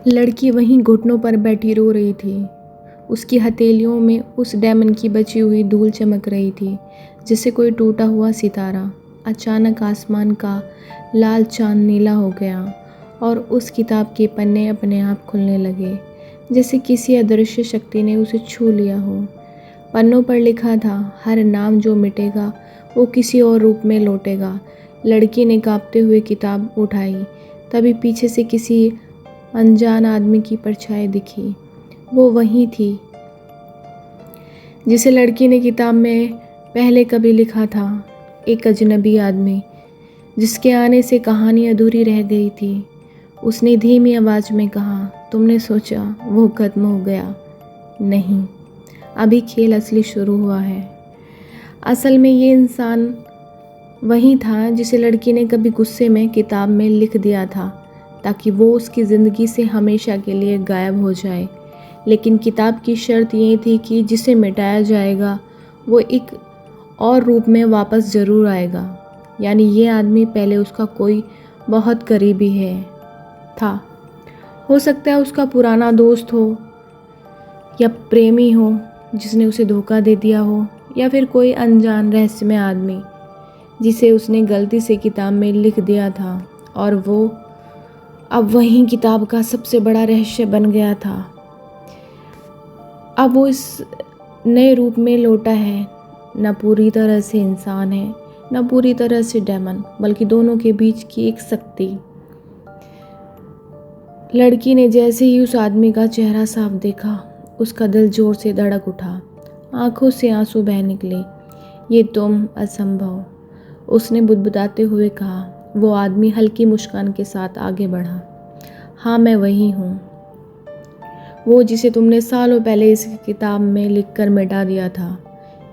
लड़की वहीं घुटनों पर बैठी रो रही थी। उसकी हथेलियों में उस डायमंड की बची हुई धूल चमक रही थी, जैसे कोई टूटा हुआ सितारा। अचानक आसमान का लाल चांद नीला हो गया और उस किताब के पन्ने अपने आप खुलने लगे, जैसे किसी अदृश्य शक्ति ने उसे छू लिया हो। पन्नों पर लिखा था, हर नाम जो मिटेगा वो किसी और रूप में लौटेगा। लड़की ने कांपते हुए किताब उठाई। तभी पीछे से किसी अनजान आदमी की परछाई दिखी। वो वही थी जिसे लड़की ने किताब में पहले कभी लिखा था। एक अजनबी आदमी जिसके आने से कहानी अधूरी रह गई थी। उसने धीमी आवाज़ में कहा, तुमने सोचा वो खत्म हो गया? नहीं, अभी खेल असली शुरू हुआ है। असल में ये इंसान वही था जिसे लड़की ने कभी गुस्से में किताब में लिख दिया था, ताकि वो उसकी ज़िंदगी से हमेशा के लिए गायब हो जाए। लेकिन किताब की शर्त ये थी कि जिसे मिटाया जाएगा वो एक और रूप में वापस ज़रूर आएगा। यानी ये आदमी पहले उसका कोई बहुत करीबी था। हो सकता है उसका पुराना दोस्त हो, या प्रेमी हो जिसने उसे धोखा दे दिया हो, या फिर कोई अनजान रहस्यमय आदमी जिसे उसने गलती से किताब में लिख दिया था और वो अब वही किताब का सबसे बड़ा रहस्य बन गया था। अब वो इस नए रूप में लौटा है, न पूरी तरह से इंसान है, न पूरी तरह से डेमन, बल्कि दोनों के बीच की एक शक्ति। लड़की ने जैसे ही उस आदमी का चेहरा साफ देखा, उसका दिल जोर से धड़क उठा। आंखों से आंसू बह निकले। ये तुम असंभव, उसने बुदबुदाते हुए कहा। वो आदमी हल्की मुस्कान के साथ आगे बढ़ा। हाँ, मैं वही हूँ, वो जिसे तुमने सालों पहले इस किताब में लिखकर मिटा दिया था,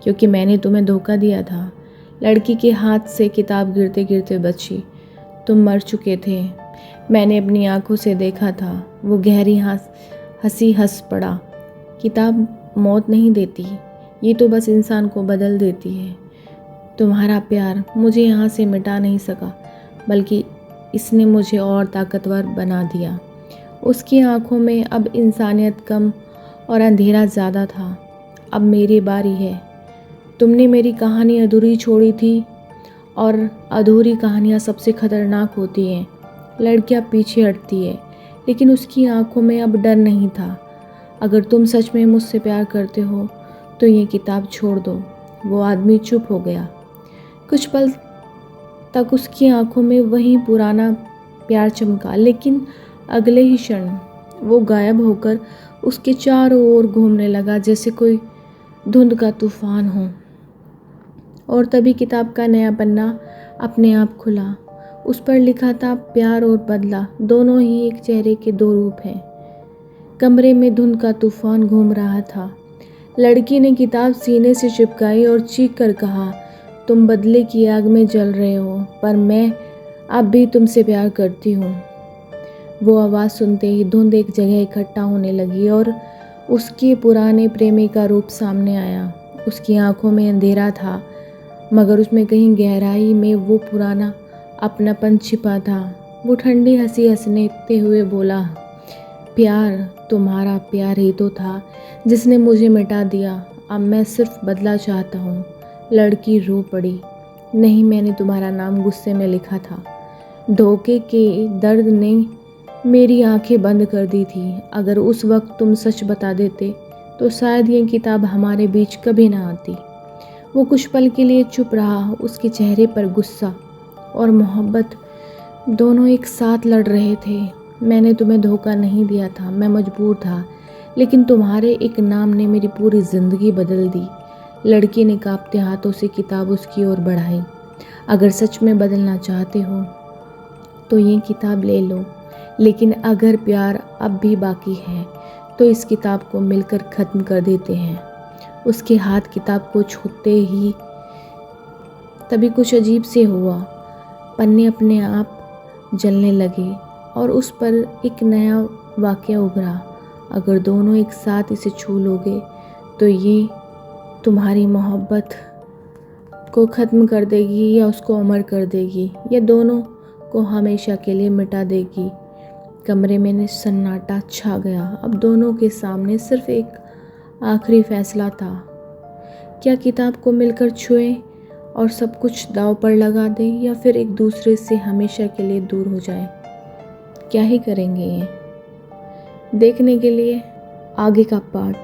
क्योंकि मैंने तुम्हें धोखा दिया था। लड़की के हाथ से किताब गिरते गिरते बची। तुम मर चुके थे, मैंने अपनी आंखों से देखा था। वो गहरी हंसी हंस पड़ा। किताब मौत नहीं देती, ये तो बस इंसान को बदल देती है। तुम्हारा प्यार मुझे यहाँ से मिटा नहीं सका, बल्कि इसने मुझे और ताकतवर बना दिया। उसकी आंखों में अब इंसानियत कम और अंधेरा ज़्यादा था। अब मेरी बारी है। तुमने मेरी कहानी अधूरी छोड़ी थी, और अधूरी कहानियाँ सबसे खतरनाक होती हैं। लड़कियाँ पीछे हटती है, लेकिन उसकी आंखों में अब डर नहीं था। अगर तुम सच में मुझसे प्यार करते हो तो ये किताब छोड़ दो। वो आदमी चुप हो गया। कुछ पल तक उसकी आंखों में वही पुराना प्यार चमका, लेकिन अगले ही क्षण वो गायब होकर उसके चारों ओर घूमने लगा, जैसे कोई धुंध का तूफान हो। और तभी किताब का नया पन्ना अपने आप खुला। उस पर लिखा था, प्यार और बदला दोनों ही एक चेहरे के दो रूप हैं। कमरे में धुंध का तूफान घूम रहा था। लड़की ने किताब सीने से चिपकाई और चीख कर कहा, तुम बदले की आग में जल रहे हो, पर मैं अब भी तुमसे प्यार करती हूँ। वो आवाज़ सुनते ही धुंध एक जगह इकट्ठा होने लगी और उसके पुराने प्रेमी का रूप सामने आया। उसकी आंखों में अंधेरा था, मगर उसमें कहीं गहराई में वो पुराना अपनापन छिपा था। वो ठंडी हंसी हंसते हुए बोला, प्यार, तुम्हारा प्यार ही तो था जिसने मुझे मिटा दिया। अब मैं सिर्फ बदला चाहता हूँ। लड़की रो पड़ी। नहीं, मैंने तुम्हारा नाम गुस्से में लिखा था। धोखे के दर्द ने मेरी आंखें बंद कर दी थी। अगर उस वक्त तुम सच बता देते तो शायद ये किताब हमारे बीच कभी ना आती। वो कुछ पल के लिए चुप रहा। उसके चेहरे पर गुस्सा और मोहब्बत दोनों एक साथ लड़ रहे थे। मैंने तुम्हें धोखा नहीं दिया था, मैं मजबूर था, लेकिन तुम्हारे एक नाम ने मेरी पूरी ज़िंदगी बदल दी। लड़की ने कांपते हाथों से किताब उसकी ओर बढ़ाई। अगर सच में बदलना चाहते हो तो ये किताब ले लो, लेकिन अगर प्यार अब भी बाकी है तो इस किताब को मिलकर ख़त्म कर देते हैं। उसके हाथ किताब को छूते ही तभी कुछ अजीब से हुआ। पन्ने अपने आप जलने लगे और उस पर एक नया वाक़या उभरा। अगर दोनों एक साथ इसे छू लोगे तो ये तुम्हारी मोहब्बत को ख़त्म कर देगी, या उसको अमर कर देगी, या दोनों को हमेशा के लिए मिटा देगी। कमरे में सन्नाटा छा गया। अब दोनों के सामने सिर्फ एक आखिरी फैसला था। क्या किताब को मिलकर छुएं और सब कुछ दांव पर लगा दें, या फिर एक दूसरे से हमेशा के लिए दूर हो जाएं? क्या ही करेंगे ये? देखने के लिए आगे का पार्ट।